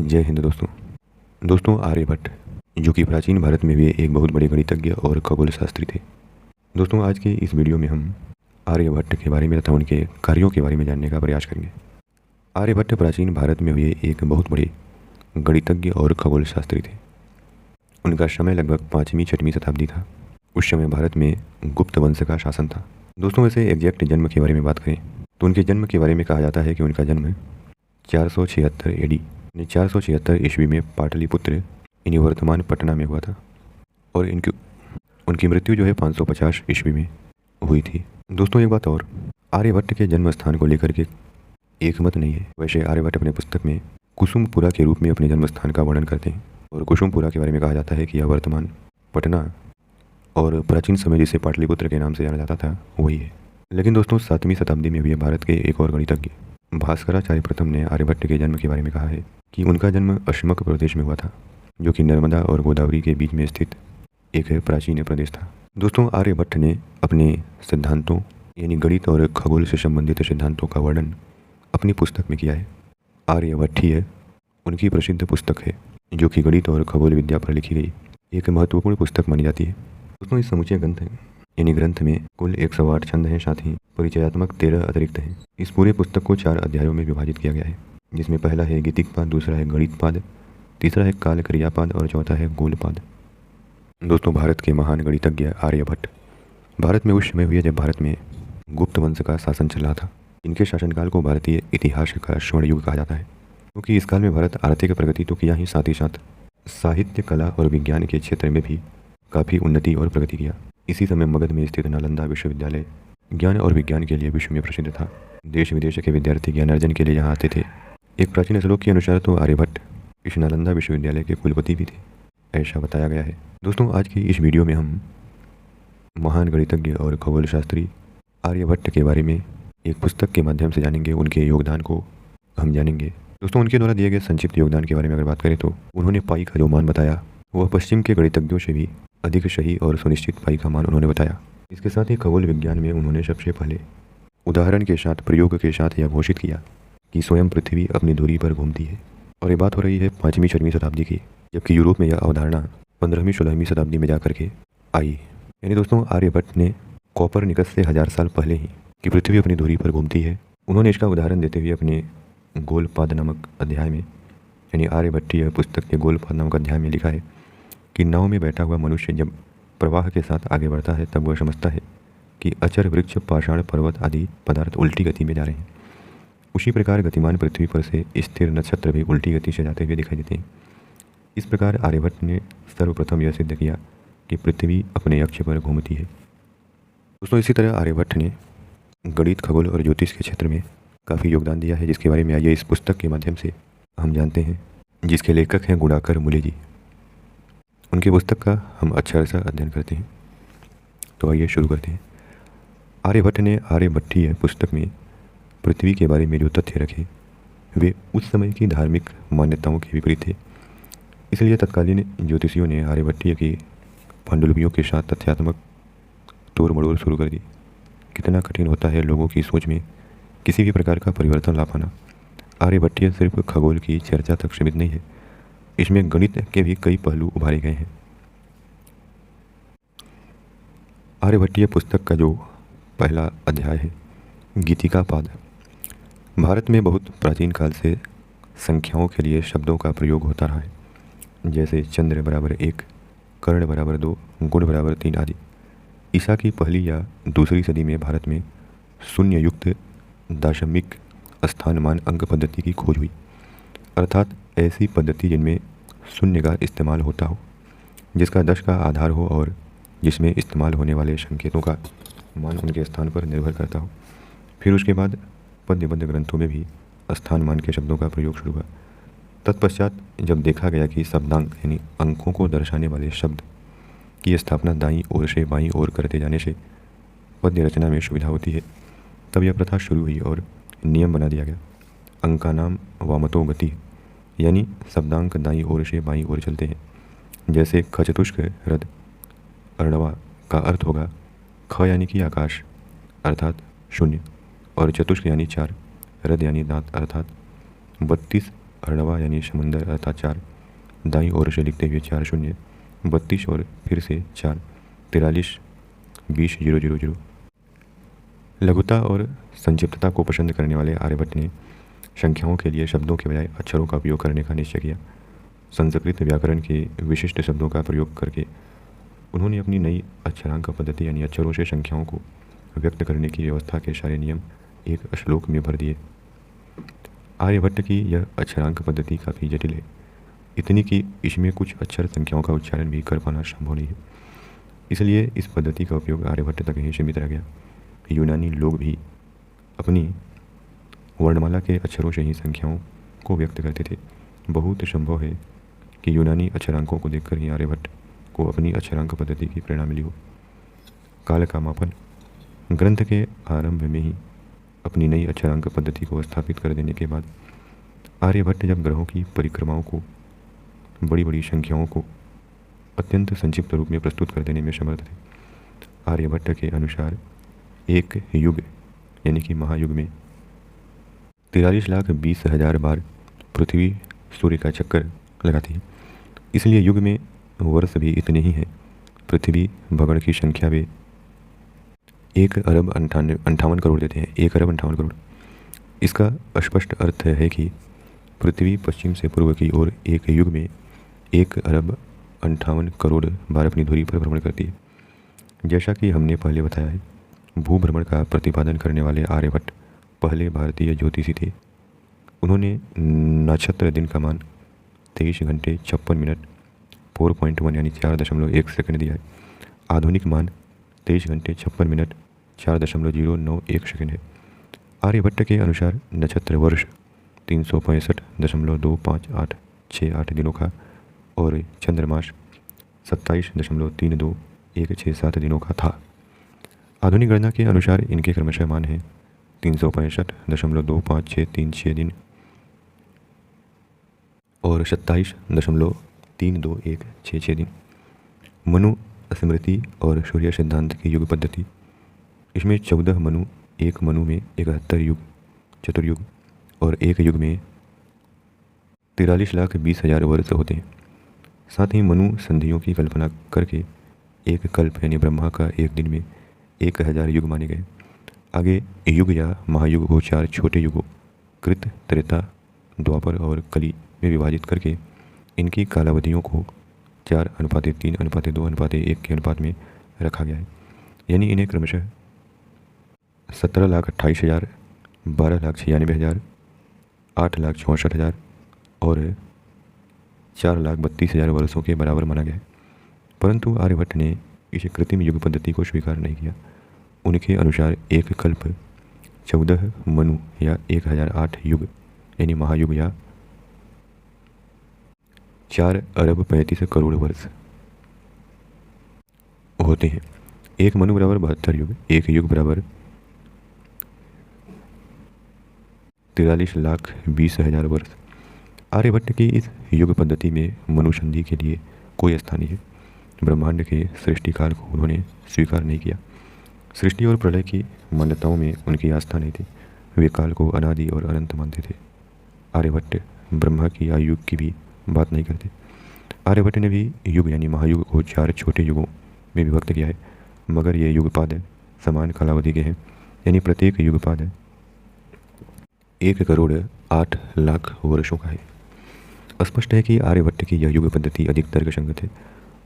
जय हिंद दोस्तों आर्यभट्ट जो कि प्राचीन भारत में भी एक बहुत बड़े गणितज्ञ और खगोल शास्त्री थे। दोस्तों आज के इस वीडियो में हम आर्यभट्ट के बारे में तथा उनके कार्यों के बारे में जानने का प्रयास करेंगे। आर्यभट्ट प्राचीन भारत में हुए एक बहुत बड़े गणितज्ञ और खगोल शास्त्री थे। उनका समय लगभग 5वीं-6वीं शताब्दी था। उस समय भारत में गुप्त वंश का शासन था। दोस्तों वैसे एग्जैक्ट जन्म के बारे में बात करें तो उनके जन्म के बारे में कहा जाता है कि उनका जन्म 476 एडी 476 ईस्वी में पाटलिपुत्र यानी वर्तमान पटना में हुआ था और उनकी मृत्यु जो है 550 ईस्वी में हुई थी। दोस्तों एक बात और, आर्यभट्ट के जन्म स्थान को लेकर के एक मत नहीं है। वैसे आर्यभट्ट अपने पुस्तक में कुसुमपुरा के रूप में अपने जन्म स्थान का वर्णन करते हैं और कुसुमपुरा के बारे में कहा जाता है कि यह वर्तमान पटना और प्राचीन समय जिसे पाटलिपुत्र के नाम से जाना जाता था वही है। लेकिन दोस्तों 7वीं शताब्दी में हुए भारत के एक और गणितज्ञ भास्कराचार्य प्रथम ने आर्यभट्ट के जन्म के बारे में कहा है कि उनका जन्म अश्मक प्रदेश में हुआ था, जो कि नर्मदा और गोदावरी के बीच में स्थित एक प्राचीन प्रदेश था। दोस्तों आर्यभट्ट ने अपने सिद्धांतों यानी गणित और खगोल से संबंधित सिद्धांतों का वर्णन अपनी पुस्तक में किया है। आर्यभट्टीय उनकी प्रसिद्ध पुस्तक है जो कि गणित और खगोल विद्या पर लिखी गई एक महत्वपूर्ण पुस्तक मानी जाती है। दोस्तों इस समूचे ग्रंथ में कुल 108 छंद हैं, साथ ही परिचयात्मक 13 अतिरिक्त हैं। इस पूरे पुस्तक को 4 अध्यायों में विभाजित किया गया है, जिसमें पहला है गीतिकपाद, दूसरा है गणितपाद, तीसरा है काल क्रियापाद और चौथा है गोलपाद। दोस्तों भारत के महान गणितज्ञ आर्यभट्ट भारत में उस समय हुए जब भारत में गुप्त वंश का शासन चल रहा था। इनके शासनकाल को भारतीय इतिहास का स्वर्ण युग कहा जाता है, क्योंकि इस काल में भारत आर्थिक प्रगति तो किया ही, साथ ही साथ साहित्य, कला और विज्ञान के क्षेत्र में भी काफ़ी उन्नति और प्रगति किया। इसी समय मगध में स्थित नालंदा विश्वविद्यालय ज्ञान और विज्ञान के लिए विश्व में प्रसिद्ध था। देश विदेश के विद्यार्थी ज्ञान अर्जन के लिए यहाँ आते थे। एक प्राचीन श्लोक के अनुसार तो आर्यभट्ट इस नालंदा विश्वविद्यालय के कुलपति भी थे, ऐसा बताया गया है। दोस्तों आज की इस वीडियो में हम महान गणितज्ञ और खगोल शास्त्री आर्यभट्ट के बारे में एक पुस्तक के माध्यम से जानेंगे। उनके योगदान को हम जानेंगे। दोस्तों उनके द्वारा दिए गए संक्षिप्त योगदान के बारे में अगर बात करें तो उन्होंने पाई का जो मान बताया वह पश्चिम के गणितज्ञों से भी अधिक सही और सुनिश्चित पाई का मान उन्होंने बताया। इसके साथ ही खगोल विज्ञान में उन्होंने सबसे पहले उदाहरण के साथ, प्रयोग के साथ यह घोषित किया कि स्वयं पृथ्वी अपनी धुरी पर घूमती है। और ये बात हो रही है 5वीं-6वीं शताब्दी की, जबकि यूरोप में यह अवधारणा 15वीं-16वीं शताब्दी में जाकर के आई। यानी दोस्तों आर्यभट्ट ने कोपरनिकस से 1000 साल पहले ही कि पृथ्वी अपनी धुरी पर घूमती है, उन्होंने इसका उदाहरण देते हुए अपने गोलपाद नामक अध्याय में, यानी आर्यभट्टीय पुस्तक के गोलपाद नामक अध्याय में लिखा है कि नाव में बैठा हुआ मनुष्य जब प्रवाह के साथ आगे बढ़ता है तब वह समझता है कि अचर, वृक्ष, पाषाण, पर्वत आदि पदार्थ उल्टी गति में जा रहे हैं। उसी प्रकार गतिमान पृथ्वी पर से स्थिर नक्षत्र भी उल्टी गति से जाते हुए दिखाई देते हैं। इस प्रकार आर्यभट्ट ने सर्वप्रथम यह सिद्ध किया कि पृथ्वी अपने अक्ष पर घूमती है। दोस्तों इसी तरह आर्यभट्ट ने गणित, खगोल और ज्योतिष के क्षेत्र में काफ़ी योगदान दिया है, जिसके बारे में आइए इस पुस्तक के माध्यम से हम जानते हैं, जिसके लेखक हैं गुणाकर मूले जी। उनकी पुस्तक का हम अच्छा सा अध्ययन करते हैं। तो आइए शुरू करते हैं। आर्यभट्ट ने आर्यभट्टीय पुस्तक में पृथ्वी के बारे में जो तथ्य रखे वे उस समय की धार्मिक मान्यताओं के विपरीत थे। इसलिए तत्कालीन ज्योतिषियों ने आर्यभट्टीय की पांडुलिपियों के साथ तथ्यात्मक तोड़ मड़ोड़ शुरू कर दी। कितना कठिन होता है लोगों की सोच में किसी भी प्रकार का परिवर्तन ला पाना। आर्यभट्टीय सिर्फ खगोल की चर्चा तक सीमित नहीं है, इसमें गणित के भी कई पहलू उभारे गए हैं। आर्यभट्टीय पुस्तक का जो पहला अध्याय है गीतिकापाद, भारत में बहुत प्राचीन काल से संख्याओं के लिए शब्दों का प्रयोग होता रहा है, जैसे चंद्र बराबर 1, कर्ण बराबर 2, गुण बराबर 3 आदि। ईसा की पहली या दूसरी सदी में भारत में शून्य युक्त दशमिक स्थानमान अंक पद्धति की खोज हुई, अर्थात ऐसी पद्धति जिनमें शून्य का इस्तेमाल होता हो, जिसका 10 का आधार हो और जिसमें इस्तेमाल होने वाले संकेतों का मान उनके स्थान पर निर्भर करता हो। फिर उसके बाद पद्यबद्ध ग्रंथों में भी स्थान मान के शब्दों का प्रयोग शुरू हुआ। तत्पश्चात जब देखा गया कि शब्दांक यानी अंकों को दर्शाने वाले शब्द की स्थापना दाईं ओर से बाईं ओर करते जाने से पद्य रचना में सुविधा होती है, तब यह प्रथा शुरू हुई और नियम बना दिया गया। अंका नाम वामतो गति, यानी शब्दांक दाईं ओर से बाईं ओर चलते हैं। जैसे खचतुष्क रथ अर्णवा का अर्थ होगा ख यानी कि आकाश अर्थात 0 और चतुष्क यानी 4, रद यानी दांत अर्थात 32 अर्णवा यानी समंदर अर्थात 4, दाईं ओर से लिखते हुए 4 शून्य 32 और फिर से 4 43 20 000। लघुता और संक्षिप्तता को पसंद करने वाले आर्यभट्ट ने संख्याओं के लिए शब्दों के बजाय अक्षरों का उपयोग करने का निश्चय किया। संस्कृत व्याकरण के विशिष्ट शब्दों का प्रयोग करके उन्होंने अपनी नई अक्षरांक पद्धति यानी अक्षरों से संख्याओं को व्यक्त करने की व्यवस्था के सारे नियम एक श्लोक में भर दिए। आर्यभट्ट की यह अक्षरांक पद्धति काफ़ी जटिल है, इतनी कि इसमें कुछ अक्षर संख्याओं का उच्चारण भी कर पाना संभव नहीं है। इसलिए इस पद्धति का उपयोग आर्यभट्ट तक ही सीमित रह गया। यूनानी लोग भी अपनी वर्णमाला के अक्षरों से ही संख्याओं को व्यक्त करते थे। बहुत संभव है कि यूनानी अक्षरांकों को देखकर ही आर्यभट्ट को अपनी अक्षरांक पद्धति की प्रेरणा मिली हो। काल का मापन ग्रंथ के आरंभ में ही अपनी नई अक्षरांक पद्धति को स्थापित कर देने के बाद आर्यभट्ट जब ग्रहों की परिक्रमाओं को, बड़ी बड़ी संख्याओं को अत्यंत संक्षिप्त रूप में प्रस्तुत कर देने में समर्थ थे। आर्यभट्ट के अनुसार एक युग यानी कि महायुग में 43,20,000 बार पृथ्वी सूर्य का चक्कर लगाती है। इसलिए युग में वर्ष भी इतने ही हैं। पृथ्वी भ्रमण की संख्या वे 1,58 करोड़ देते हैं। 1,58 करोड़। इसका स्पष्ट अर्थ है कि पृथ्वी पश्चिम से पूर्व की ओर एक युग में 1,58 करोड़ बार अपनी धुरी पर भ्रमण करती है। जैसा कि हमने पहले बताया है, भूभ्रमण का प्रतिपादन करने वाले आर्यभट्ट पहले भारतीय ज्योतिषी थे। उन्होंने नक्षत्र दिन का मान 23 घंटे 56 मिनट 4.1 यानी 4.1 सेकंड दिया है। आधुनिक मान 23 घंटे 56 मिनट 4.091 सेकंड है। आर्यभट्ट के अनुसार नक्षत्र वर्ष 365.2586 दिनों का और चंद्रमास 27.32167 दिनों का था। आधुनिक गणना के अनुसार इनके क्रमशः मान हैं 365.25636 दिन और 27.32166 दिन। मनु स्मृति और सूर्य सिद्धांत की युग पद्धति, इसमें 14 मनु, एक मनु में 71 युग चतुर्युग और एक युग में 43,20,000 वर्ष होते हैं। साथ ही मनु संधियों की कल्पना करके एक कल्प यानी ब्रह्मा का एक दिन में 1,000 युग माने गए। आगे युग या महायुग को 4 छोटे युगों कृत, त्रेता, द्वापर और कली में विभाजित करके इनकी कालावधियों को 4:3:2:1 के अनुपात में रखा गया है। यानी इन्हें क्रमशः 17,28,000, 12,96,000, 8,64,000 और 4,32,000 वर्षों के बराबर माना गया है। परंतु आर्यभट्ट ने इस कृत्रिम युग पद्धति को स्वीकार नहीं किया। उनके अनुसार एक कल्प 14 मनु या 1008 युग यानी महायुग या 4,35,00,00,000 वर्ष होते हैं। एक मनु बराबर 72 युग, एक युग बराबर 43,20,000 वर्ष। आर्यभट्ट की इस युग पद्धति में मनुसंधि के लिए कोई स्थान नहीं है। ब्रह्मांड के सृष्टि काल को उन्होंने स्वीकार नहीं किया। सृष्टि और प्रलय की मान्यताओं में उनकी आस्था नहीं थी। वे काल को अनादि और अनंत मानते थे। आर्यभट्ट ब्रह्मा की आयु की भी बात नहीं करते। आर्यभट्ट ने भी युग यानी महायुग को 4 छोटे युगों में विभक्त किया है, मगर ये युगपाद समान कालावधि के हैं। यानी प्रत्येक युगपाद 1,08,00,000 वर्षों का है। स्पष्ट है कि आर्यभट्ट की यह युग पद्धति अधिक तर्कसंगत है।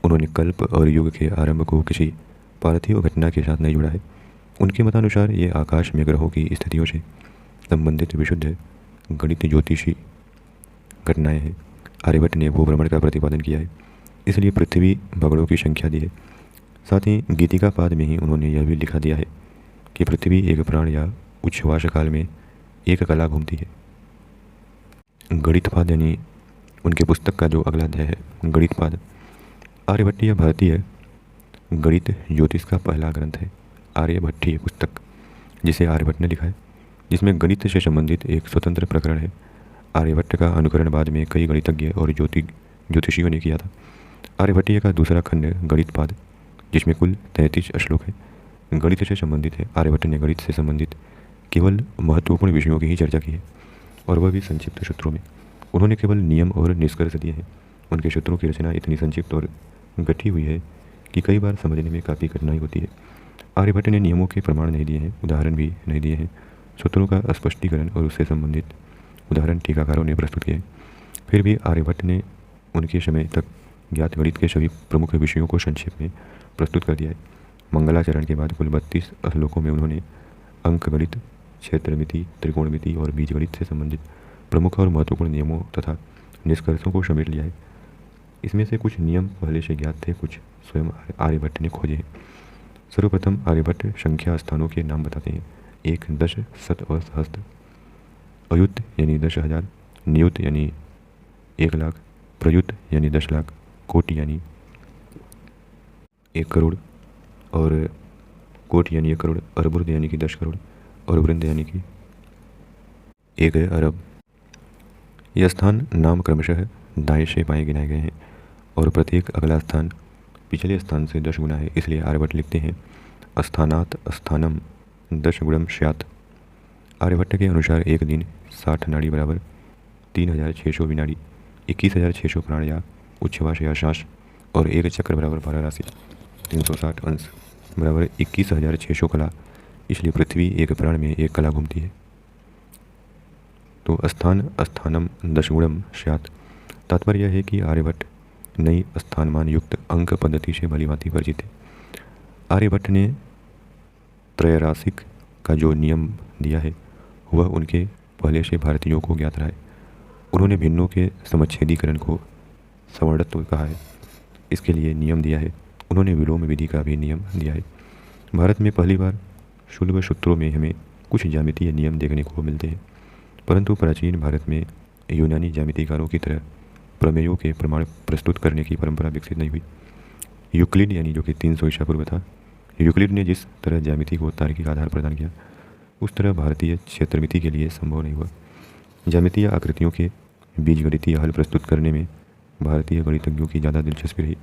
उन्होंने कल्प और युग के आरंभ को किसी पार्थिव घटना के साथ नहीं जुड़ा है। उनके मतानुसार ये आकाश में ग्रहों की स्थितियों से संबंधित विशुद्ध गणित ज्योतिषी घटनाएं हैं। आर्यभट्ट ने भूभ्रमण का प्रतिपादन किया है, इसलिए पृथ्वी भगड़ों की संख्या दी है। साथ ही गीतिका पाद में ही उन्होंने यह भी लिखा दिया है कि पृथ्वी एक प्राण या उच्छ्वास काल में एक कला घूमती है। गणितपाद यानी उनके पुस्तक का जो अगला अध्याय है गणितपाद, आर्यभट्टीय भारतीय गणित ज्योतिष का पहला ग्रंथ है। आर्यभट्टीय पुस्तक, जिसे आर्यभट्ट ने लिखा है, जिसमें गणित से संबंधित एक स्वतंत्र प्रकरण है। आर्यभट्ट का अनुकरण बाद में कई गणितज्ञ और ज्योतिषियों ने किया था। आर्यभट्टीय का दूसरा खंड गणितपाद, जिसमें कुल 33 श्लोक है, गणित से संबंधित है। आर्यभट्ट ने गणित से संबंधित केवल महत्वपूर्ण विषयों की ही चर्चा की है, और वह भी संक्षिप्त सूत्रों में। उन्होंने केवल नियम और निष्कर्ष दिए हैं। उनके सूत्रों की रचना इतनी संक्षिप्त और गठी हुई है कि कई बार समझने में काफ़ी कठिनाई होती है। आर्यभट्ट ने नियमों के प्रमाण नहीं दिए हैं, उदाहरण भी नहीं दिए हैं। सूत्रों का स्पष्टीकरण और उससे संबंधित उदाहरण टीकाकारों ने प्रस्तुत किए। फिर भी आर्यभट्ट ने उनके समय तक ज्ञात गणित के सभी प्रमुख विषयों को संक्षेप में प्रस्तुत कर दिया है। मंगलाचरण के बाद कुल 32 श्लोकों में उन्होंने अंक गणित, क्षेत्रमिति, त्रिकोणमिति और बीजगणित से संबंधित प्रमुख और महत्वपूर्ण नियमों तथा निष्कर्षों को समेट लिया है। इसमें से कुछ नियम पहले से ज्ञात थे, कुछ स्वयं आर्यभट्ट ने खोजे हैं। सर्वप्रथम आर्यभट्ट संख्या स्थानों के नाम बताते हैं। 1 10 शत और सहस्त्र, अयुत यानी 10,000, नियुत यानी 1 लाख, प्रयुत यानी 10 लाख, कोटि यानी 1 करोड़ और कोटि यानी 1 करोड़, अर्बुद यानी कि 10 करोड़ और वृंद यानी कि 1 अरब। यह स्थान नाम क्रमशः दाएं से बाएं गिनाए गए हैं और प्रत्येक अगला स्थान पिछले स्थान से 10 गुना है। इसलिए आर्यभट्ट लिखते हैं स्थानात स्थानम 10 गुणम स्यात्। आर्यभट्ट के अनुसार एक दिन 60 नाड़ी बराबर 3,600 विनाड़ी, 21,600 प्राण या उच्छ्वास या श्वास और एक चक्र बराबर 12 राशि 360 अंश बराबर 21,600 कला। इसलिए पृथ्वी एक प्राण में एक कला घूमती है। तो स्थान स्थानम 10 गुणम स्यात्। तात्पर्य यह है कि आर्यभट्ट नई स्थानमान युक्त अंक पद्धति से भलीभांति परिचित है। आर्यभट्ट ने त्रैराशिक का जो नियम दिया है वह उनके पहले से भारतीयों को ज्ञात रहा है। उन्होंने भिन्नों के समच्छेदीकरण को सवर्णत्व कहा है, इसके लिए नियम दिया है। उन्होंने विलोम विधि का भी नियम दिया है। भारत में पहली बार शुल्ब सूत्रों में हमें कुछ ज्यामितीय नियम देखने को मिलते हैं, परंतु प्राचीन भारत में यूनानी ज्यामितिकारों की तरह प्रमेयों के प्रमाण प्रस्तुत करने की परंपरा विकसित नहीं हुई। यूक्लिड यानी जो कि 300 ईसा पूर्व था, यूक्लिड ने जिस तरह ज्यामिति को तार्किक आधार प्रदान किया उस तरह भारतीय क्षेत्रमिति के लिए संभव नहीं हुआ। ज्यामितीय आकृतियों के बीजगणितीय हल प्रस्तुत करने में भारतीय गणितज्ञों की ज़्यादा दिलचस्पी रही।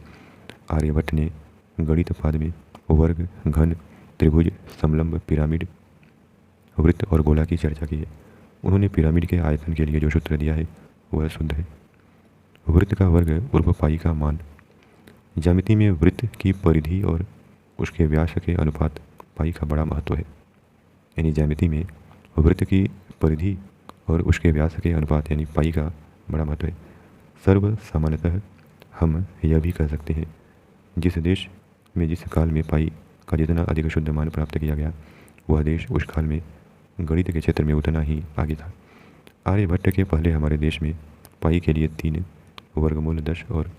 आर्यभट्ट ने गणित पाद में वर्ग, घन, त्रिभुज, समलंब, पिरामिड, वृत्त और गोला की चर्चा की है। उन्होंने पिरामिड के आयतन के लिए जो सूत्र दिया है वह शुद्ध है। वृत्त का वर्ग पूर्व पाई का मान। ज्यामिति में वृत्त की परिधि और उसके व्यास के अनुपात पाई का बड़ा महत्व है। यानी ज्यामिति में वृत्त की परिधि और उसके व्यास के अनुपात यानी पाई का बड़ा महत्व है। सर्व सामान्यतः हम यह भी कह सकते हैं जिस देश में जिस काल में पाई का जितना अधिक शुद्ध मान प्राप्त किया गया वह देश उस काल में गणित के क्षेत्र में उतना ही आगे था। आर्यभट्ट के पहले हमारे देश में पाई के लिए 3 वर्गमूल 10 और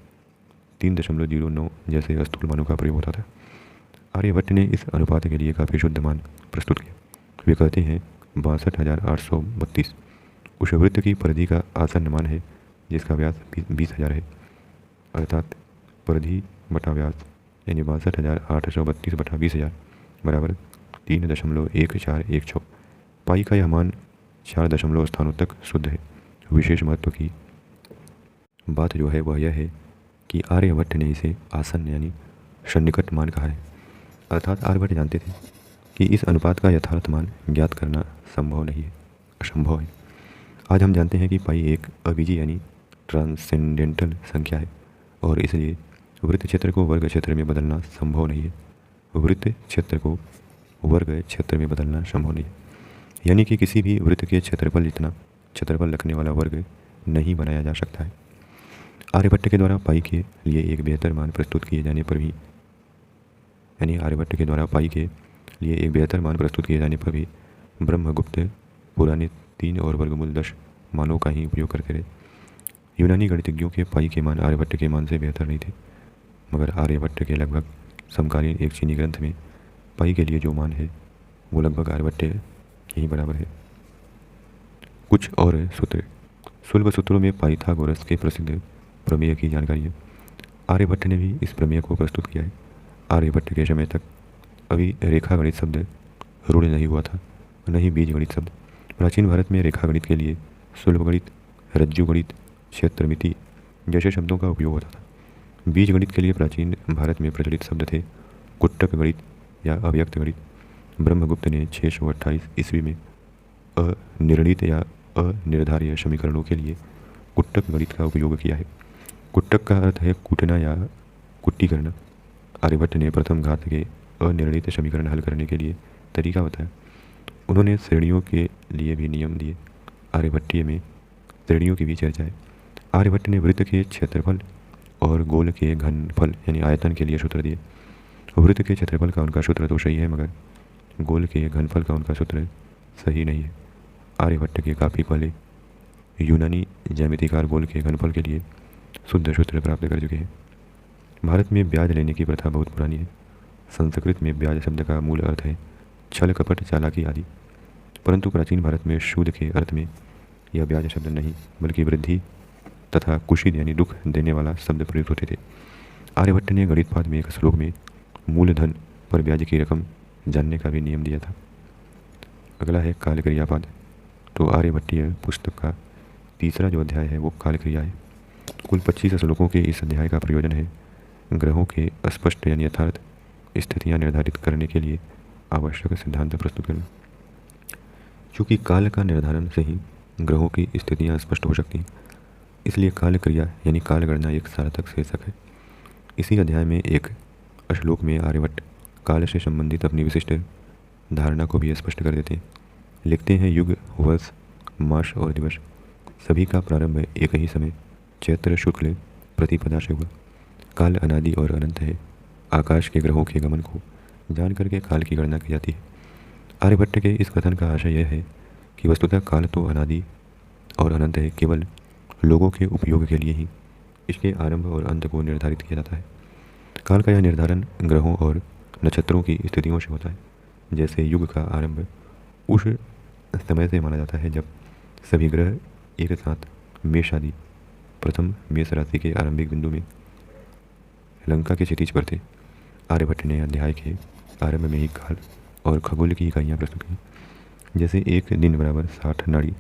3.09 जैसे स्थूल मानों का प्रयोग होता था। आर्यभट्ट ने इस अनुपात के लिए काफ़ी शुद्ध मान प्रस्तुत किया। वे कहते हैं 62,832 उस वृत्त की परिधि का आसन्न मान है जिसका व्यास 20,000 है, अर्थात परिधि बटा व्यास यानी 62,832 बटा 20,000 बराबर 3.1416। पाई का यह मान 4 दशमलव स्थानों तक शुद्ध है। विशेष महत्व की बात जो है वह यह है कि आर्यभट्ट ने इसे आसन्न यानी सन्निकट मान कहा है, अर्थात आर्यभट्ट जानते थे कि इस अनुपात का यथार्थ मान ज्ञात करना संभव नहीं है, असंभव है। आज हम जानते हैं कि पाई एक अबीजी यानी ट्रांसेंडेंटल संख्या है और इसलिए वृत्त क्षेत्र को वर्ग क्षेत्र में बदलना संभव नहीं है। वृत्त क्षेत्र को वर्ग क्षेत्र में बदलना संभव नहीं है, यानी कि किसी भी वृत्त के क्षेत्रफल जितना क्षेत्रफल रखने वाला वर्ग नहीं बनाया जा सकता है। आर्यभट्ट के द्वारा पाई के लिए एक बेहतर मान प्रस्तुत किए जाने पर भी ब्रह्मगुप्त पुराने 3 और वर्गमूल 10 मानों का ही उपयोग करते रहे। यूनानी गणितज्ञों के पाई के मान आर्यभट्ट के मान से बेहतर नहीं थे, मगर आर्यभट्ट के लगभग समकालीन एक चीनी ग्रंथ में पाई के लिए जो मान है वो लगभग आर्यभट्ट के ही बराबर है। कुछ और सूत्र। शुल्ब सूत्रों में पाइथागोरस के प्रसिद्ध प्रमेय की जानकारी है। आर्यभट्ट ने भी इस प्रमेय को प्रस्तुत किया है। आर्यभट्ट के समय तक अभी रेखा गणित शब्द रूढ़ नहीं हुआ था, न ही बीज गणित शब्द। प्राचीन भारत में रेखा गणित के लिए शुल्ब गणित, रज्जु गणित, क्षेत्रमिति जैसे शब्दों का उपयोग होता था। बीज गणित के लिए प्राचीन भारत में प्रचलित शब्द थे कुट्टक गणित या अव्यक्त गणित। ब्रह्मगुप्त ने 628 ईस्वी में अनिर्णित या अनिर्धार्य समीकरणों के लिए कुट्टक गणित का उपयोग किया है। कुट्टक का अर्थ है कूटना या कुट्टी करना। आर्यभट्ट ने प्रथम घात के अनिर्णीत समीकरण हल करने के लिए तरीका बताया। उन्होंने श्रेणियों के लिए भी नियम दिए। आर्यभट्टीय में श्रेणियों की भी चर्चा है। आर्यभट्ट ने वृत्त के क्षेत्रफल और गोल के घनफल यानी आयतन के लिए सूत्र दिए। वृत्त के क्षेत्रफल का उनका सूत्र तो सही है, मगर गोल के घनफल का उनका सूत्र सही नहीं है। आर्यभट्ट के काफ़ी पहले यूनानी ज्यामितिकार गोल के घनफल के लिए शुद्ध सूत्र प्राप्त कर चुके हैं। भारत में ब्याज लेने की प्रथा बहुत पुरानी है। संस्कृत में ब्याज शब्द का मूल अर्थ है छल कपट चालाकी आदि, परंतु प्राचीन भारत में सूद के अर्थ में यह ब्याज शब्द नहीं बल्कि वृद्धि तथा कुशीद यानी दुख देने वाला शब्द प्रयुक्त होते थे। आर्यभट्ट ने गणितपाद में एक श्लोक में मूलधन पर ब्याज की रकम जानने का भी नियम दिया था। अगला है काल क्रियापाद। तो आर्यभट्टीय पुस्तक का तीसरा जो अध्याय है वो काल क्रिया है। कुल 25 श्लोकों के इस अध्याय का प्रयोजन है ग्रहों के स्पष्ट यानी यथार्थ स्थितियाँ निर्धारित करने के लिए आवश्यक सिद्धांत प्रस्तुत करना। चूँकि काल का निर्धारण से ही ग्रहों की स्थितियाँ स्पष्ट हो सकती हैं, इसलिए काल क्रिया यानी काल गणना एक सार्थक शीर्षक है। इसी अध्याय में एक श्लोक में आर्यभट्ट काल से संबंधित अपनी विशिष्ट धारणा को भी स्पष्ट कर देते हैं। लिखते हैं, युग, वर्ष, मास और दिवस सभी का प्रारंभ एक ही समय चैत्र शुक्ल प्रतिपदा से हुआ। काल अनादि और अनंत है। आकाश के ग्रहों के गमन को जान करके काल की गणना की जाती है। आर्यभट्ट के इस कथन का आशय यह है कि वस्तुतः काल तो अनादि और अनंत है, केवल लोगों के उपयोग के लिए ही इसके आरंभ और अंत को निर्धारित किया जाता है। काल का यह निर्धारण ग्रहों और नक्षत्रों की स्थितियों से होता है। जैसे युग का आरंभ उस समय से माना जाता है जब सभी ग्रह एक साथ मेष आदि प्रथम मेष राशि के आरंभिक बिंदु में लंका के क्षितिज पर थे। आर्यभट्ट ने अध्याय के आरंभ में ही काल और खगोल की इकाइयाँ प्रस्तुत की। जैसे एक दिन बराबर 60 नाड़ी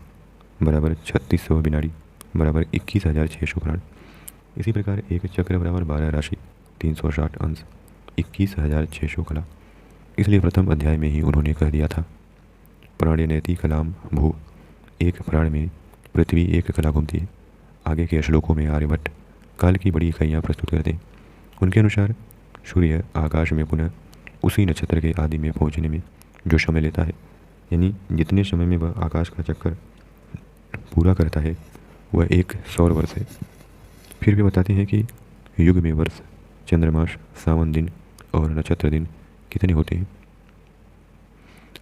बराबर 3600 विनाड़ी बराबर 21,600 प्राण। इसी प्रकार एक चक्र बराबर 12 राशि 360 अंश 21,600 कला। इसलिए प्रथम अध्याय में ही उन्होंने कह दिया था, प्राण्यनैति कलाम भू, एक प्राण में पृथ्वी एक कला घूमती है। आगे के श्लोकों में आर्यभट्ट काल की बड़ी इकाइयाँ प्रस्तुत करते हैं। उनके अनुसार सूर्य आकाश में पुनः उसी नक्षत्र के आदि में पहुँचने में जो समय लेता है, यानी जितने समय में वह आकाश का चक्कर पूरा करता है वह एक सौर वर्ष है। फिर भी बताते हैं कि युग में वर्ष, चंद्रमास, सावन दिन और नक्षत्र दिन कितने होते हैं।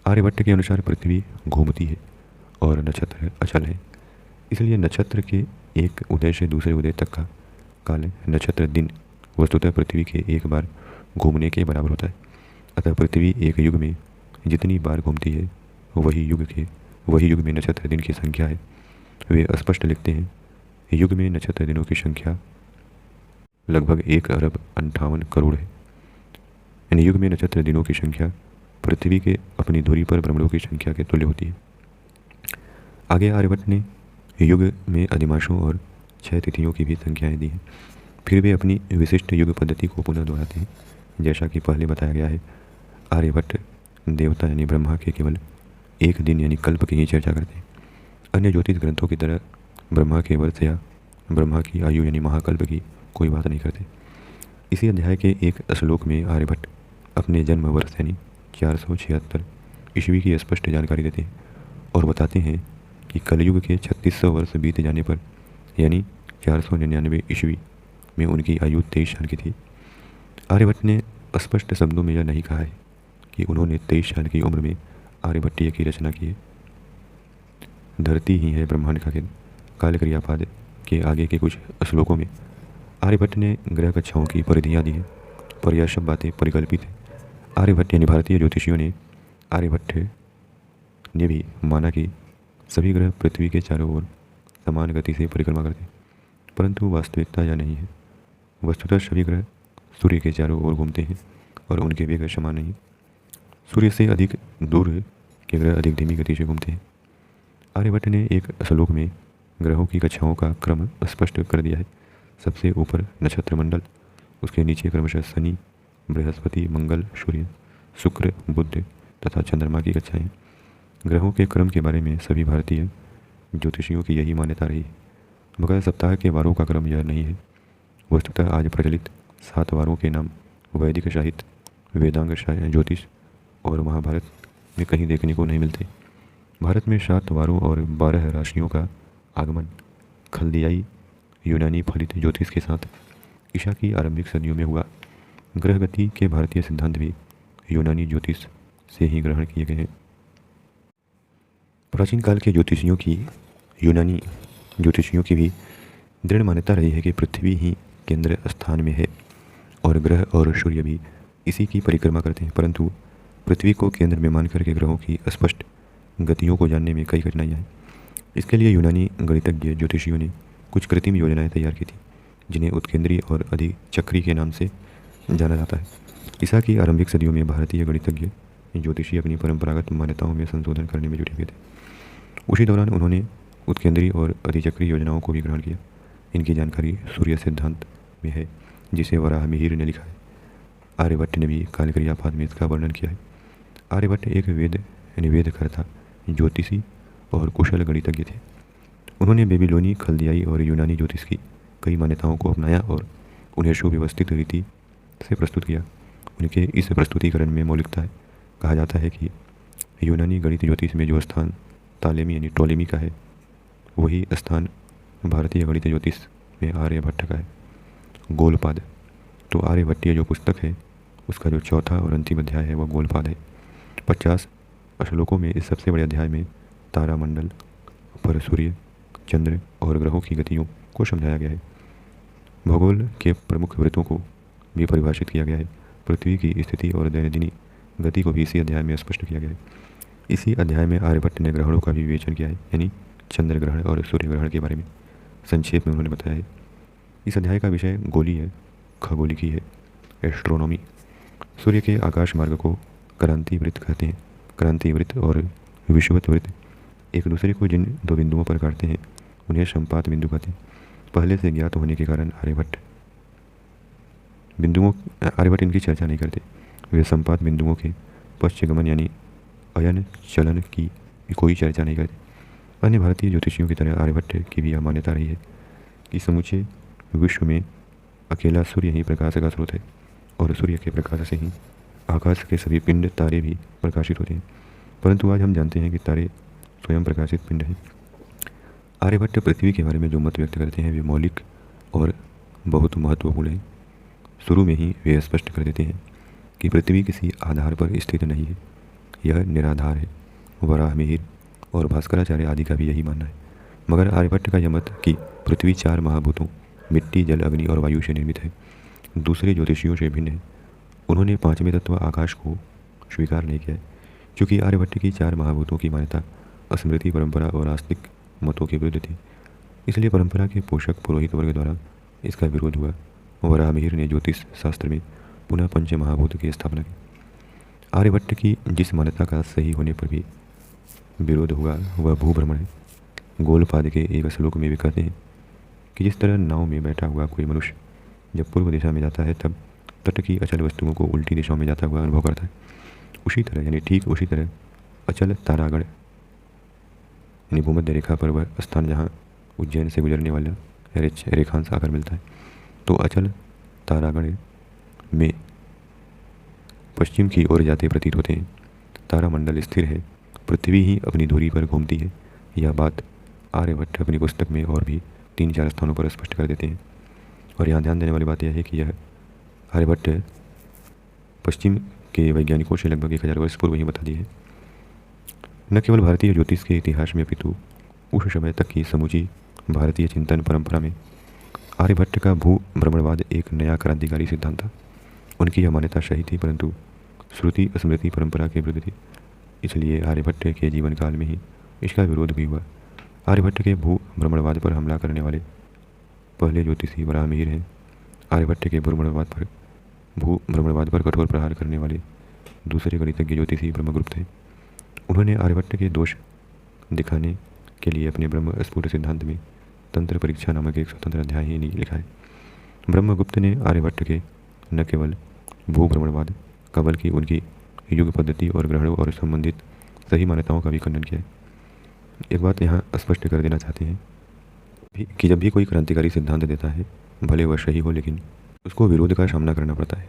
आर्यभट्ट के अनुसार पृथ्वी घूमती है और नक्षत्र अचल है, इसलिए नक्षत्र के एक उदय से दूसरे उदय तक का काल नक्षत्र दिन वस्तुतः पृथ्वी के एक बार घूमने के बराबर होता है। अतः पृथ्वी एक युग में जितनी बार घूमती है वही युग में नक्षत्र दिन की संख्या है। वे स्पष्ट लिखते हैं, युग में नक्षत्र दिनों की संख्या लगभग 1,58 करोड़ है। यानी युग में नक्षत्र दिनों की संख्या पृथ्वी के अपनी धुरी पर भ्रमणों की संख्या के तुल्य होती है। आगे आर्यभट्ट ने युग में अधिमासों और 6 तिथियों की भी संख्याएं दी हैं। फिर वे अपनी विशिष्ट युग पद्धति को पुनः दोहराते हैं। जैसा कि पहले बताया गया है, आर्यभट्ट देवता यानी ब्रह्मा के केवल एक दिन यानी कल्प की ही चर्चा करते हैं। अन्य ज्योतिष ग्रंथों की तरह ब्रह्मा के वर्ष या ब्रह्मा की आयु यानी महाकल्प की कोई बात नहीं करते। इसी अध्याय के एक श्लोक में आर्यभट्ट अपने जन्म वर्ष यानी 476 ईस्वी की स्पष्ट जानकारी देते हैं और बताते हैं कि कलयुग के 3600 वर्ष बीत जाने पर यानी 499 ईस्वी में उनकी आयु 23 साल की थी। आर्यभट्ट ने स्पष्ट शब्दों में यह नहीं कहा है कि उन्होंने 23 साल की उम्र में आर्यभट्टीय की रचना की है। धरती ही है ब्रह्मांड का केंद्र। काल क्रियापाद के आगे के कुछ श्लोकों में आर्यभट्ट ने ग्रह कक्षाओं की परिधियाँ दी हैं, पर यह सब बातें परिकल्पित हैं। आर्यभट्ट यानी भारतीय ज्योतिषियों ने आर्यभट्ट ने भी माना कि सभी ग्रह पृथ्वी के चारों ओर समान गति से परिक्रमा करते हैं, परंतु वास्तविकता यह नहीं है। वस्तुतः सभी ग्रह सूर्य के चारों ओर घूमते हैं और उनके वेग समान नहीं। सूर्य से अधिक दूर के ग्रह अधिक धीमी गति से घूमते हैं। आर्यभट्ट ने एक श्लोक में ग्रहों की कक्षाओं का क्रम स्पष्ट कर दिया है। सबसे ऊपर नक्षत्र मंडल, उसके नीचे क्रमशः शनि, बृहस्पति, मंगल, सूर्य, शुक्र, बुध तथा चंद्रमा की कक्षाएं। ग्रहों के क्रम के बारे में सभी भारतीय ज्योतिषियों की यही मान्यता रही। मगर सप्ताह के वारों का क्रम यह नहीं है। वस्तुतः आज प्रचलित 7 वारों के नाम वैदिक साहित्य, वेदांग ज्योतिष और महाभारत में कहीं देखने को नहीं मिलते। भारत में 7 वारों और 12 राशियों का आगमन खलदियाई यूनानी फलित ज्योतिष के साथ ईसा की आरंभिक सदियों में हुआ। ग्रह गति के भारतीय सिद्धांत भी यूनानी ज्योतिष से ही ग्रहण किए गए हैं। प्राचीन काल के ज्योतिषियों की यूनानी ज्योतिषियों की भी दृढ़ मान्यता रही है कि पृथ्वी ही केंद्र स्थान में है और ग्रह और सूर्य भी इसी की परिक्रमा करते हैं, परंतु पृथ्वी को केंद्र में मानकर के ग्रहों की स्पष्ट गतियों को जानने में कई कठिनाइयाँ हैं। इसके लिए यूनानी गणितज्ञ ज्योतिषियों ने कुछ कृत्रिम योजनाएं तैयार की थी, जिन्हें उत्केंद्री और अधिचक्री के नाम से जाना जाता है। ईसा की आरंभिक सदियों में भारतीय गणितज्ञ ज्योतिषी अपनी परंपरागत मान्यताओं में संशोधन करने में जुटे हुए थे। उसी दौरान उन्होंने उत्केंद्री और अधिचक्री योजनाओं को भी ग्रहण किया। इनकी जानकारी सूर्य सिद्धांत में है, जिसे वराहमिहिर ने लिखा है। आर्यभट्ट ने भी कालक्रियापाद में इसका वर्णन किया है। आर्यभट्ट एक निवेदकर्ता, ज्योतिषी और कुशल गणितज्ञ थे। उन्होंने बेबीलोनी, खलदियाई और यूनानी ज्योतिष की कई मान्यताओं को अपनाया और उन्हें सुव्यवस्थित रीति से प्रस्तुत किया। उनके इस प्रस्तुतिकरण में मौलिकता है। कहा जाता है कि यूनानी गणित ज्योतिष में जो स्थान तालेमी यानी टोलेमी का है, वही स्थान भारतीय गणित ज्योतिष में आर्यभट्ट का है। गोलपाद, तो आर्यभट्टीय जो पुस्तक है उसका जो चौथा और अंतिम अध्याय है वह गोलपाद है। 50 श्लोकों में इस सबसे बड़े अध्याय में तारामंडल पर सूर्य, चंद्र और ग्रहों की गतियों को समझाया गया है। भूगोल के प्रमुख वृत्तों को भी परिभाषित किया गया है। पृथ्वी की स्थिति और दैनंदिनी गति को भी इसी अध्याय में स्पष्ट किया गया है। इसी अध्याय में आर्यभट्ट ने ग्रहणों का भी विवेचन किया है, यानी चंद्र ग्रहण और सूर्य ग्रहण के बारे में संक्षेप में उन्होंने बताया है। इस अध्याय का विषय गोलीय खगोलिकी है, एस्ट्रोनॉमी। सूर्य के आकाश मार्ग को क्रांति वृत्त कहते हैं। क्रांति वृत्त और विषुवत वृत्त एक दूसरे को जिन 2 बिंदुओं पर काटते हैं उन्हें संपात बिंदु कहते हैं। पहले से ज्ञात होने के कारण आर्यभट्ट इनकी चर्चा नहीं करते। वे संपात बिंदुओं के पश्चगमन यानी अयन चलन की कोई चर्चा नहीं करते। अन्य भारतीय ज्योतिषियों की तरह आर्यभट्ट की भी यह मान्यता रही है कि समूचे विश्व में अकेला सूर्य ही प्रकाश का स्रोत है और सूर्य के प्रकाश से ही आकाश के सभी पिंड तारे भी प्रकाशित होते हैं। परंतु आज हम जानते हैं कि तारे स्वयं प्रकाशित पिंड हैं। आर्यभट्ट पृथ्वी के बारे में जो मत व्यक्त करते हैं वे मौलिक और बहुत महत्वपूर्ण हैं। शुरू में ही वे स्पष्ट कर देते हैं कि पृथ्वी किसी आधार पर स्थित नहीं है, यह निराधार है। वराहमिहिर और भास्कराचार्य आदि का भी यही मानना है। मगर आर्यभट्ट का यह मत कि पृथ्वी 4 महाभूतों मिट्टी, जल, अग्नि और वायु से निर्मित है, दूसरे ज्योतिषियों से भिन्न है। उन्होंने 5वें तत्व आकाश को स्वीकार नहीं किया है। क्योंकि आर्यभट्ट की 4 महाभूतों की मान्यता स्मृति, परंपरा और आस्तिक मतों के विरुद्ध थी, इसलिए परंपरा के पोषक पुरोहित वर्ग द्वारा इसका विरोध हुआ। वराहमिहिर ने ज्योतिष शास्त्र में पुनः 5 महाभूत की स्थापना की। आर्यभट्ट की जिस मान्यता का सही होने पर भी विरोध हुआ वह भूभ्रमण है। गोलपाद के एक श्लोक में भी कहते हैं कि जिस तरह नाव में बैठा हुआ कोई मनुष्य जब पूर्व दिशा में जाता है तब तट की अचल वस्तुओं को उल्टी दिशाओं में जाता हुआ अनुभव करता है, उसी तरह यानी ठीक उसी तरह अचल तारागण यानी भूमध्य रेखा पर वह स्थान जहाँ उज्जैन से गुजरने वाला रेखांश आकर मिलता है, तो अचल तारागण में पश्चिम की ओर जाते प्रतीत होते हैं। तारामंडल स्थिर है, पृथ्वी ही अपनी धुरी पर घूमती है। यह बात आर्यभट्ट अपनी पुस्तक में और भी 3-4 स्थानों पर स्पष्ट कर देते हैं। और यहाँ ध्यान देने वाली बात यह है कि यह आर्यभट्ट पश्चिम के वैज्ञानिकों से लगभग 1000 वर्ष पूर्व ही बता दी है। न केवल भारतीय ज्योतिष के इतिहास में अपितु उस समय तक की समूची भारतीय चिंतन परंपरा में आर्यभट्ट का भू भ्रमणवाद एक नया क्रांतिकारी सिद्धांत था। उनकी यह मान्यता सही थी, परंतु श्रुति स्मृति परंपरा के विरुद्ध थी, इसलिए आर्यभट्ट के जीवन काल में ही इसका विरोध भी हुआ। आर्यभट्ट के भू भ्रमणवाद पर हमला करने वाले पहले ज्योतिषी वराहमिहिर हैं। आर्यभट्ट के भू भ्रमणवाद पर कठोर प्रहार करने वाले दूसरे गणितज्ञ ज्योतिषी ब्रह्मगुप्त हैं। उन्होंने आर्यभट्ट के दोष दिखाने के लिए अपने ब्रह्म स्फुट सिद्धांत में तंत्र परीक्षा नामक एक स्वतंत्र अध्याय ही नहीं लिखा है। ब्रह्मगुप्त ने आर्यभट्ट के न केवल भू भ्रमणवाद का बल्कि उनकी युग पद्धति और ग्रहणों और संबंधित सही मान्यताओं का भी खंडन किया है। एक बात यहाँ स्पष्ट कर देना चाहते हैं कि जब भी कोई क्रांतिकारी सिद्धांत देता है, भले वह सही हो, लेकिन उसको विरोध का सामना करना पड़ता है।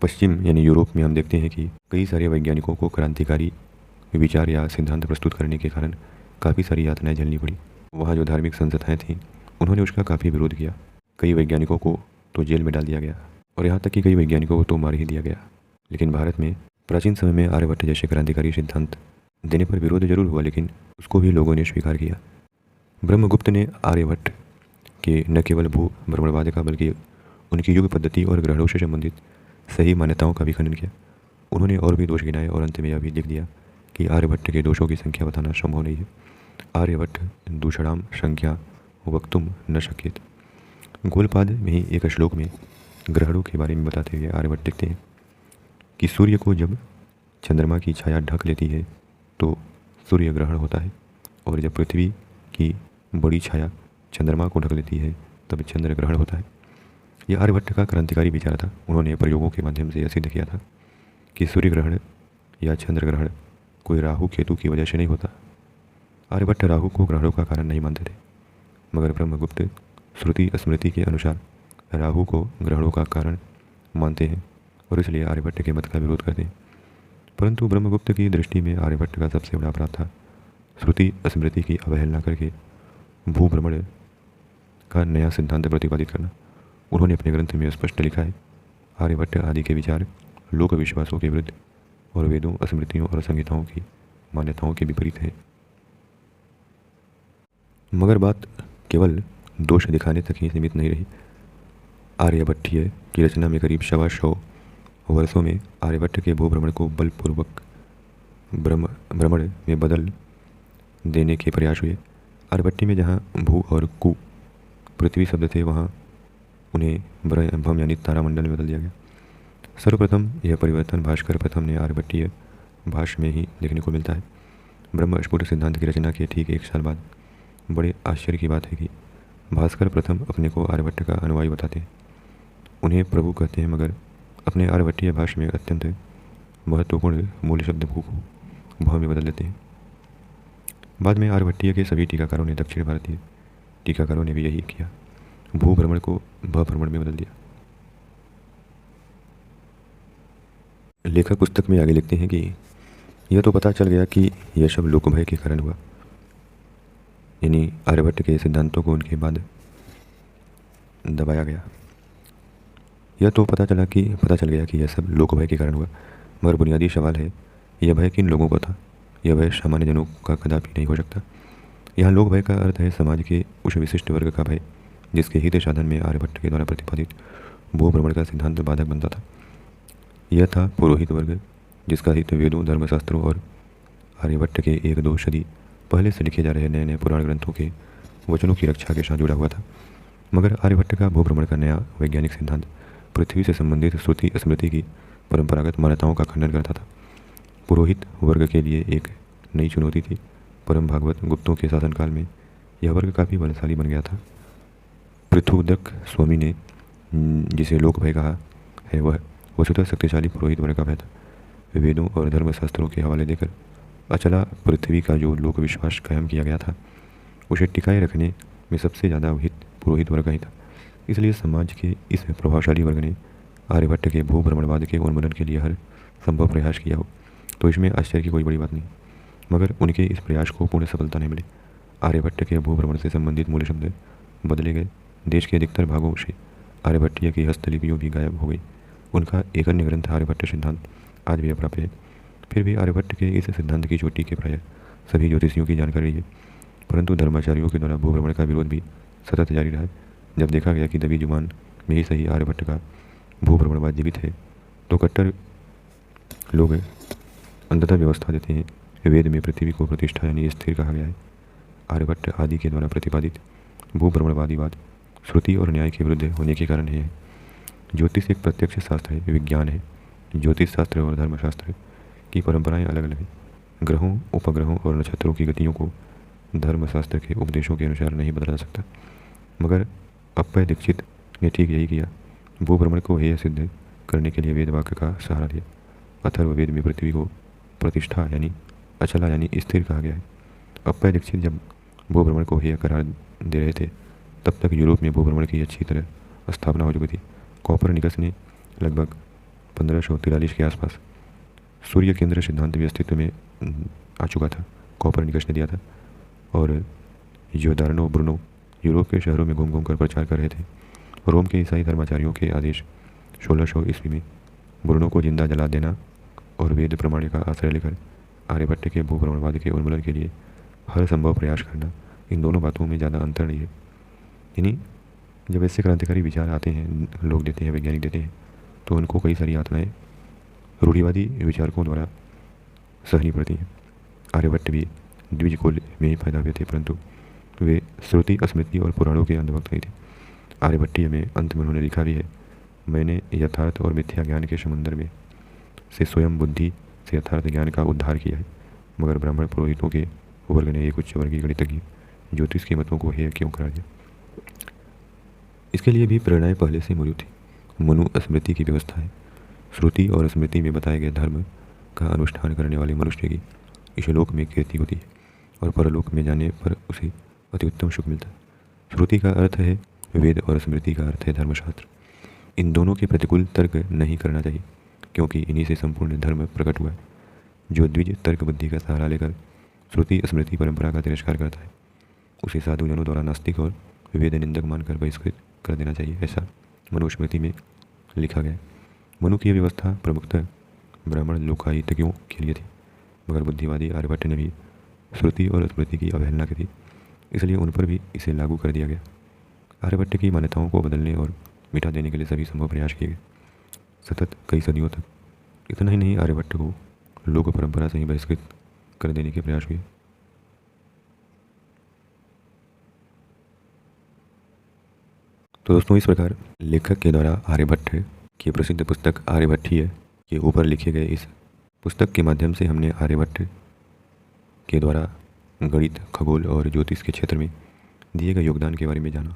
पश्चिम यानी यूरोप में हम देखते हैं कि कई सारे वैज्ञानिकों को क्रांतिकारी विचार या सिद्धांत प्रस्तुत करने के कारण काफ़ी सारी यातनाएं झेलनी पड़ी। वहाँ जो धार्मिक संस्थाएं थीं, उन्होंने उसका काफ़ी विरोध किया। कई वैज्ञानिकों को तो जेल में डाल दिया गया और यहाँ तक कि कई वैज्ञानिकों को तो मार ही दिया गया। लेकिन भारत में प्राचीन समय में आर्यभट्ट जैसे क्रांतिकारी सिद्धांत देने पर विरोध जरूर हुआ, लेकिन उसको भी लोगों ने स्वीकार किया। ब्रह्मगुप्त ने आर्यभट्ट के न केवल भू भ्रमणवाद का बल्कि उनकी युग पद्धति और ग्रहणों से संबंधित सही मान्यताओं का भी खंडन किया। उन्होंने और भी दोष गिनाए और अंत में यह भी लिख दिया कि आर्यभट्ट के दोषों की संख्या बताना संभव नहीं है। आर्यभट्ट दूषणाम संख्या वक्तुम न शक्येत। गोलपाद में ही एक श्लोक में ग्रहणों के बारे में बताते हुए आर्यभट्ट लिखते हैं कि सूर्य को जब चंद्रमा की छाया ढक लेती है तो सूर्य ग्रहण होता है, और जब पृथ्वी की बड़ी छाया चंद्रमा को ढक लेती है तब चंद्र ग्रहण होता है। यह आर्यभट्ट का क्रांतिकारी विचार था। उन्होंने प्रयोगों के माध्यम से यह सिद्ध किया था कि सूर्य ग्रहण या चंद्र ग्रहण कोई राहु केतु की वजह से नहीं होता। आर्यभट्ट राहु को ग्रहणों का कारण नहीं मानते थे, मगर ब्रह्मगुप्त श्रुति स्मृति के अनुसार राहु को ग्रहणों का कारण मानते हैं और इसलिए आर्यभट्ट के मत का विरोध करते हैं। परंतु ब्रह्मगुप्त की दृष्टि में आर्यभट्ट का सबसे बड़ा अपराध था श्रुति स्मृति की अवहेलना करके भूभ्रमण का नया सिद्धांत प्रतिपादित करना। उन्होंने अपने ग्रंथ में स्पष्ट लिखा है, आर्यभट्ट आदि के विचार लोक विश्वासों के विरुद्ध और वेदों स्मृतियों और संहिताओं की मान्यताओं के विपरीत है। मगर बात केवल दोष दिखाने तक ही सीमित नहीं रही। आर्यभट्टीय की रचना में करीब 125 वर्षों में आर्यभट्ट के भूभ्रमण को बलपूर्वक भ्रमण में बदल देने के प्रयास हुए। आर्यभट्टी में जहाँ भू और कु पृथ्वी शब्द थे, वहाँ उन्हें ब्रह्म यानी तारामंडल में बदल दिया गया। सर्वप्रथम यह परिवर्तन भास्कर प्रथम ने आर्यभट्टीय भाष्य में ही देखने को मिलता है। ब्रह्म स्फुट सिद्धांत की रचना के ठीक 1 साल बाद बड़े आश्चर्य की बात है कि भास्कर प्रथम अपने को आर्यभट्ट का अनुयायी बताते हैं, उन्हें प्रभु कहते हैं, मगर अपने आर्यभट्टीय भाष्य में अत्यंत महत्वपूर्ण मूल शब्द भू को भ में बदल देते हैं। बाद में आर्यभट्टीय के सभी टीकाकारों ने, दक्षिण भारतीय टीकाकारों ने भी यही किया, भू भ्रमण को भ भ्रमण में बदल दिया। लेखक पुस्तक में आगे लिखते हैं कि यह तो पता चल गया कि यह सब लोक भय के कारण हुआ, यानी आर्यभट्ट के सिद्धांतों को उनके बाद दबाया गया। यह तो पता चल गया कि यह सब लोक भय के कारण हुआ, मगर बुनियादी सवाल है, यह भय किन लोगों का था? यह भय सामान्य जनों का कदापि नहीं हो सकता। यहाँ लोक भय का अर्थ है समाज के उस विशिष्ट वर्ग का भय जिसके हित साधन में आर्यभट्ट के द्वारा प्रतिपादित भूभ्रमण का सिद्धांत बाधक बनता था। यह था पुरोहित वर्ग, जिसका हित वेदों, धर्मशास्त्रों और आर्यभट्ट के 1-2 सदी पहले से लिखे जा रहे नए नए पुराण ग्रंथों के वचनों की रक्षा के साथ जुड़ा हुआ था। मगर आर्यभट्ट का भूभ्रमण का नया वैज्ञानिक सिद्धांत पृथ्वी से संबंधित श्रुति स्मृति की परंपरागत मान्यताओं का खंडन करता था। पुरोहित वर्ग के लिए एक नई चुनौती थी। परम भागवत गुप्तों के शासनकाल में यह वर्ग काफ़ी बलशाली बन गया था। पृथुदक स्वामी ने जिसे लोक भय कहा है, वह वस्तुतः शक्तिशाली पुरोहित वर्ग का भय था। वेदों और धर्मशास्त्रों के हवाले देकर अचला पृथ्वी का जो लोक विश्वास कायम किया गया था, उसे टिकाए रखने में सबसे ज़्यादा हित पुरोहित वर्ग ही था। इसलिए समाज के इस प्रभावशाली वर्ग ने आर्यभट्ट के भूभ्रमणवाद के उन्मूलन के लिए हर संभव प्रयास किया हो, तो इसमें आश्चर्य की कोई बड़ी बात नहीं। मगर उनके इस प्रयास को पूर्ण सफलता नहीं मिली। आर्यभट्ट के भूभ्रमण से संबंधित मूल शब्द बदले गए। देश के अधिकतर भागों से आर्यभट्टीय की हस्तलिपियों भी गायब हो गई। उनका एक अन्य ग्रंथ आर्यभट्ट सिद्धांत आज भी अप्राप्य है। फिर भी आर्यभट्ट के इस सिद्धांत की चोटी के प्राय सभी ज्योतिषियों की जानकारी है, परंतु धर्माचार्यों के द्वारा भूभ्रमण का विरोध भी सतत जारी रहा है। जब देखा गया कि दबी जुबान में ही सही आर्यभट्ट का भूभ्रमणवाद जीवित है, तो कट्टर लोग अंततः व्यवस्था देते हैं। वेद में पृथ्वी को प्रतिष्ठा यानी स्थिर कहा गया है। आर्यभट्ट आदि के द्वारा प्रतिपादित भूभ्रमणवादीवाद श्रुति और न्याय के विरुद्ध होने के कारण है। ज्योतिष एक प्रत्यक्ष शास्त्र है, विज्ञान है। ज्योतिष शास्त्र और धर्मशास्त्र की परंपराएं अलग अलग हैं। ग्रहों, उपग्रहों और नक्षत्रों की गतियों को धर्मशास्त्र के उपदेशों के अनुसार नहीं बदला जा सकता। मगर अप्पय दीक्षित ने ठीक यही किया। भूभ्रमण को हेय सिद्ध करने के लिए वेद वाक्य का सहारा लिया। अथर्ववेद में पृथ्वी को प्रतिष्ठा यानी अचला यानी स्थिर कहा गया है। अप्पय दीक्षित जब भूभ्रमण को हेय करार दे रहे थे, तब तक यूरोप में भूभ्रमण की अच्छी तरह स्थापना हो चुकी थी। कोपरनिकस ने लगभग 1543 के आसपास सूर्य केंद्र सिद्धांत भी अस्तित्व में आ चुका था, कोपरनिकस ने दिया था। और जियोदार्नो ब्रुनो यूरोप के शहरों में घूम घूम कर प्रचार कर रहे थे। रोम के ईसाई धर्माचार्यों के आदेश 1600 ईस्वी में ब्रुनो को जिंदा जला देना और वेद प्रमाण का आश्रय लेकर आर्यभट्ट के भूभ्रमणवाद के उन्मूलन के लिए हर संभव प्रयास करना, इन दोनों बातों में ज़्यादा अंतर नहीं है। यानी जब ऐसे क्रांतिकारी विचार आते हैं, लोग देते हैं, वैज्ञानिक देते हैं, तो उनको कई सारी यातनाएं रूढ़िवादी विचारकों द्वारा सहनी पड़ती हैं। आर्यभट्ट भी द्विज कुल में ही पैदा हुए थे, परंतु वे श्रुति, स्मृति और पुराणों के अंधभक्त नहीं थे। आर्यभट्टीय में अंत में उन्होंने लिखा भी है, मैंने यथार्थ और मिथ्या ज्ञान के समुद्र में से स्वयं बुद्धि से यथार्थ ज्ञान का उद्धार किया है, मगर ब्राह्मण पुरोहितों के वर्ग ने एक उच्च वर्गीय गणितज्ञ ज्योतिष के मतों को हेय क्यों करा दिया। इसके लिए भी प्रेरणाएं पहले से मौजूद थी। मनु स्मृति की व्यवस्था है। श्रुति और स्मृति में बताए गए धर्म का अनुष्ठान करने वाले मनुष्य की इहलोक में कीर्ति होती है और परलोक में जाने पर उसे अति उत्तम सुख मिलता है। श्रुति का अर्थ है वेद और स्मृति का अर्थ है धर्मशास्त्र। इन दोनों के प्रतिकूल तर्क नहीं करना चाहिए, क्योंकि इन्हीं से संपूर्ण धर्म प्रकट हुआ है। जो द्विज तर्क बुद्धि का सहारा लेकर श्रुति स्मृति परंपरा का तिरस्कार करता है, उसे साधुजनों द्वारा नास्तिक और वेद निंदक मानकर बहिष्कृत कर देना चाहिए, ऐसा मनुस्मृति में लिखा गया है। मनु की व्यवस्था प्रमुखतः ब्राह्मण लोकायुक्तों के लिए थी, मगर बुद्धिवादी आर्यभट्ट ने भी श्रुति और स्मृति की अवहेलना की थी, इसलिए उन पर भी इसे लागू कर दिया गया। आर्यभट्ट की मान्यताओं को बदलने और मिटा देने के लिए सभी संभव प्रयास किए गए, सतत कई सदियों तक। इतना ही नहीं, आर्यभट्ट को लोक परंपरा से ही बहिष्कृत कर देने के प्रयास हुए। तो दोस्तों, इस प्रकार लेखक के द्वारा आर्यभट्ट की प्रसिद्ध पुस्तक आर्यभट्टीय के ऊपर लिखे गए इस पुस्तक के माध्यम से हमने आर्यभट्ट के द्वारा गणित, खगोल और ज्योतिष के क्षेत्र में दिए गए योगदान के बारे में जाना।